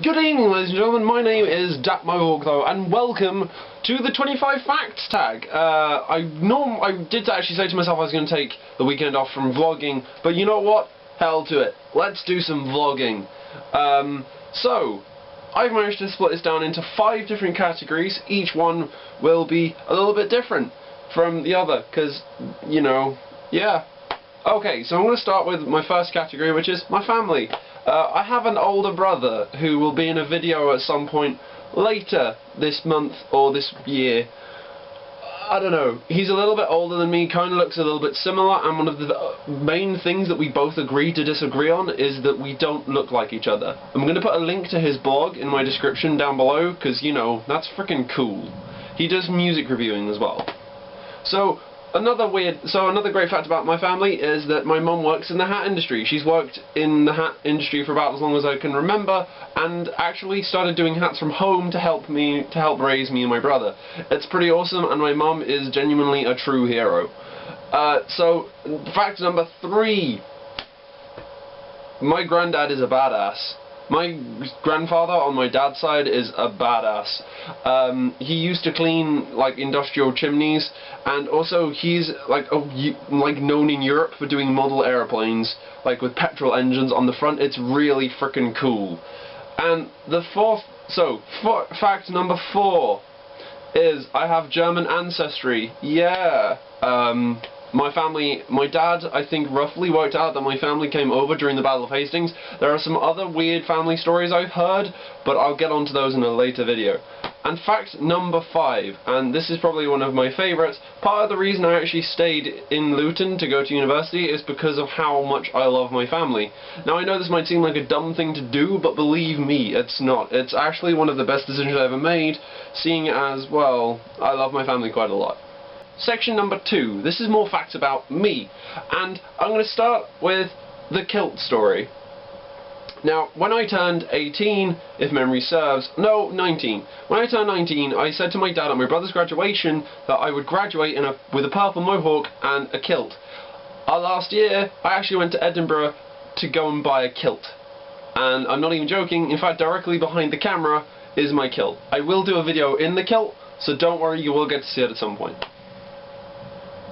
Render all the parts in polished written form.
Good evening, ladies and gentlemen, my name is Datmohawk, and welcome to the 25 Facts tag. I did actually say to myself I was going to take the weekend off from vlogging, but you know what? Hell to it. Let's do some vlogging. So, I've managed to split this down into 5 different categories. Each one will be a little bit different from the other, because, you know, yeah. Okay, so I'm going to start with my first category, which is my family. I have an older brother who will be in a video at some point later this month or this year. I don't know. He's a little bit older than me, kind of looks a little bit similar, and one of the main things that we both agree to disagree on is that we don't look like each other. I'm going to put a link to his blog in my description down below, because, you know, that's freaking cool. He does music reviewing as well. So, another great fact about my family is that my mum works in the hat industry. She's worked in the hat industry for about as long as I can remember, and actually started doing hats from home to help raise me and my brother. It's pretty awesome, and my mum is genuinely a true hero. So, fact number 3. My granddad is a badass. My grandfather on my dad's side is a badass. He used to clean like industrial chimneys, and also he's like known in Europe for doing model airplanes, like with petrol engines on the front. It's really freaking cool. And the fact number 4 is I have German ancestry. Yeah. My dad, I think, roughly worked out that my family came over during the Battle of Hastings. There are some other weird family stories I've heard, but I'll get onto those in a later video. And fact number 5, and this is probably one of my favourites, part of the reason I actually stayed in Luton to go to university is because of how much I love my family. Now, I know this might seem like a dumb thing to do, but believe me, it's not. It's actually one of the best decisions I've ever made, seeing as, well, I love my family quite a lot. Section number 2. This is more facts about me, and I'm going to start with the kilt story. Now, when I turned 18, if memory serves, no, 19. When I turned 19, I said to my dad at my brother's graduation that I would graduate with a purple mohawk and a kilt. Last year, I actually went to Edinburgh to go and buy a kilt. And I'm not even joking, in fact, directly behind the camera is my kilt. I will do a video in the kilt, so don't worry, you will get to see it at some point.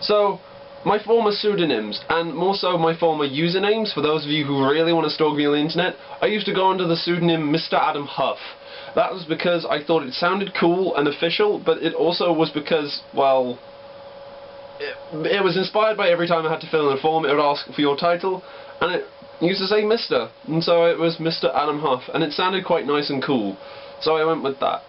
So, my former pseudonyms, and more so my former usernames, for those of you who really want to stalk me on the internet, I used to go under the pseudonym Mr. Adam Huff. That was because I thought it sounded cool and official, but it also was because, well, it was inspired by every time I had to fill in a form, it would ask for your title, and it used to say Mr., and so it was Mr. Adam Huff, and it sounded quite nice and cool, so I went with that.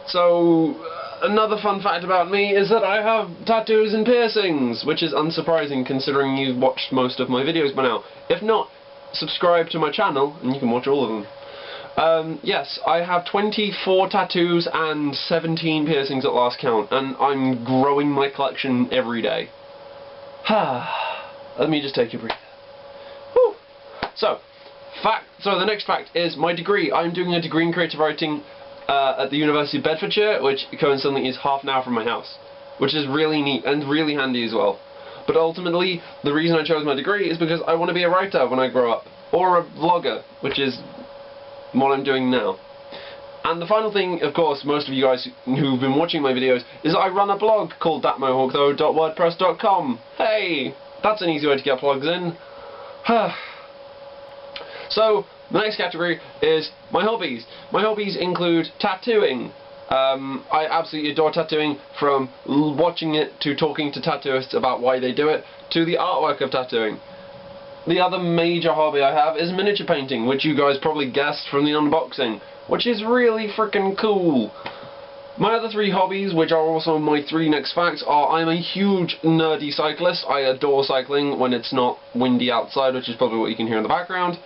So, another fun fact about me is that I have tattoos and piercings, which is unsurprising considering you've watched most of my videos by now. If not, subscribe to my channel and you can watch all of them. Yes, I have 24 tattoos and 17 piercings at last count, and I'm growing my collection every day. Let me just take a breath. Whew. So the next fact is my degree. I'm doing a degree in creative writing at the University of Bedfordshire, which coincidentally is half an hour from my house, which is really neat and really handy as well. But ultimately, the reason I chose my degree is because I want to be a writer when I grow up, or a vlogger, which is what I'm doing now. And the final thing, of course, most of you guys who've been watching my videos, is that I run a blog called thatmohawkthough.wordpress.com. Hey, that's an easy way to get plugs in. So, the next category is my hobbies. My hobbies include tattooing. I absolutely adore tattooing, from watching it to talking to tattooists about why they do it, to the artwork of tattooing. The other major hobby I have is miniature painting, which you guys probably guessed from the unboxing, which is really freaking cool. My other 3 hobbies, which are also my 3 next facts, are I'm a huge nerdy cyclist. I adore cycling when it's not windy outside, which is probably what you can hear in the background.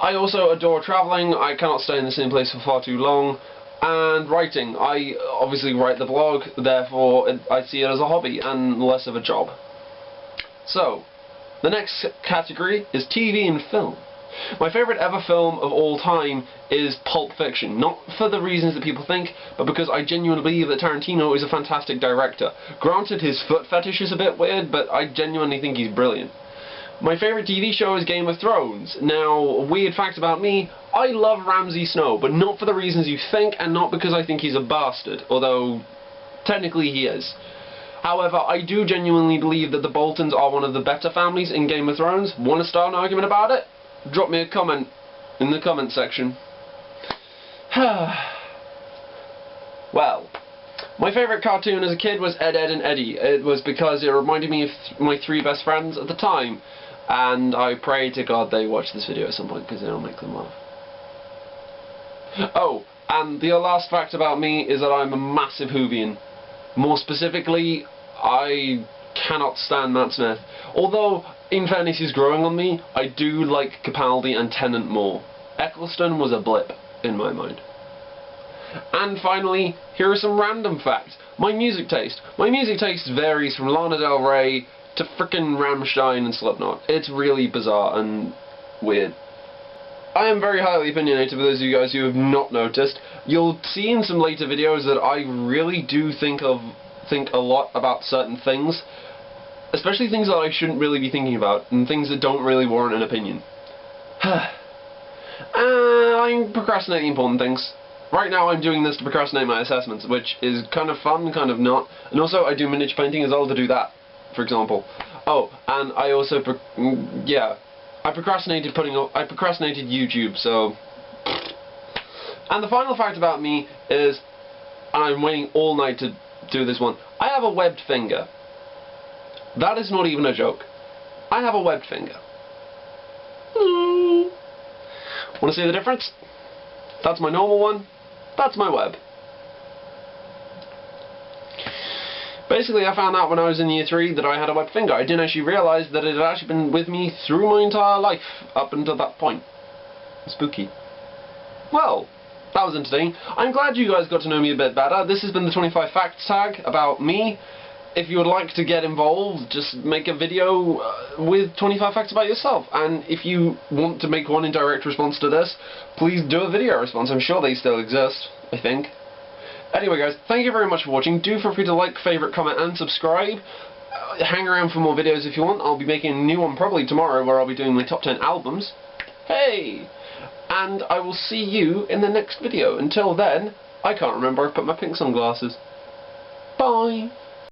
I also adore travelling. I cannot stay in the same place for far too long. And writing. I obviously write the blog, therefore I see it as a hobby and less of a job. So, the next category is TV and film. My favourite ever film of all time is Pulp Fiction. Not for the reasons that people think, but because I genuinely believe that Tarantino is a fantastic director. Granted, his foot fetish is a bit weird, but I genuinely think he's brilliant. My favourite TV show is Game of Thrones. Now, a weird fact about me, I love Ramsay Snow, but not for the reasons you think, and not because I think he's a bastard, although technically he is. However, I do genuinely believe that the Boltons are one of the better families in Game of Thrones. Want to start an argument about it? Drop me a comment in the comment section. Well, my favourite cartoon as a kid was Ed, Edd and Eddy. It was because it reminded me of my 3 best friends at the time, and I pray to God they watch this video at some point because it'll make them laugh. Oh, and the last fact about me is that I'm a massive Whovian. More specifically, I cannot stand Matt Smith. Although, in fairness, he's growing on me, I do like Capaldi and Tennant more. Eccleston was a blip in my mind. And finally, here are some random facts. My music taste. My music taste varies from Lana Del Rey to frickin' Rammstein and Slipknot. It's really bizarre and weird. I am very highly opinionated for those of you guys who have not noticed. You'll see in some later videos that I really do think a lot about certain things. Especially things that I shouldn't really be thinking about, and things that don't really warrant an opinion. I'm procrastinating important things. Right now I'm doing this to procrastinate my assessments, which is kind of fun, kind of not. And also I do miniature painting as well to do that, for example. Oh, and I also, I procrastinated YouTube, so... And the final fact about me is, and I'm waiting all night to do this one, I have a webbed finger. That is not even a joke. I have a webbed finger. Want to see the difference? That's my normal one. That's my web. Basically, I found out when I was in year 3 that I had a webbed finger. I didn't actually realise that it had actually been with me through my entire life up until that point. Spooky. Well, that was entertaining. I'm glad you guys got to know me a bit better. This has been the 25 Facts tag about me. If you would like to get involved, just make a video with 25 facts about yourself. And if you want to make one in direct response to this, please do a video response. I'm sure they still exist, I think. Anyway guys, thank you very much for watching. Do feel free to like, favourite, comment and subscribe. Hang around for more videos if you want. I'll be making a new one probably tomorrow where I'll be doing my top 10 albums. Hey! And I will see you in the next video. Until then, I can't remember I put my pink sunglasses. Bye!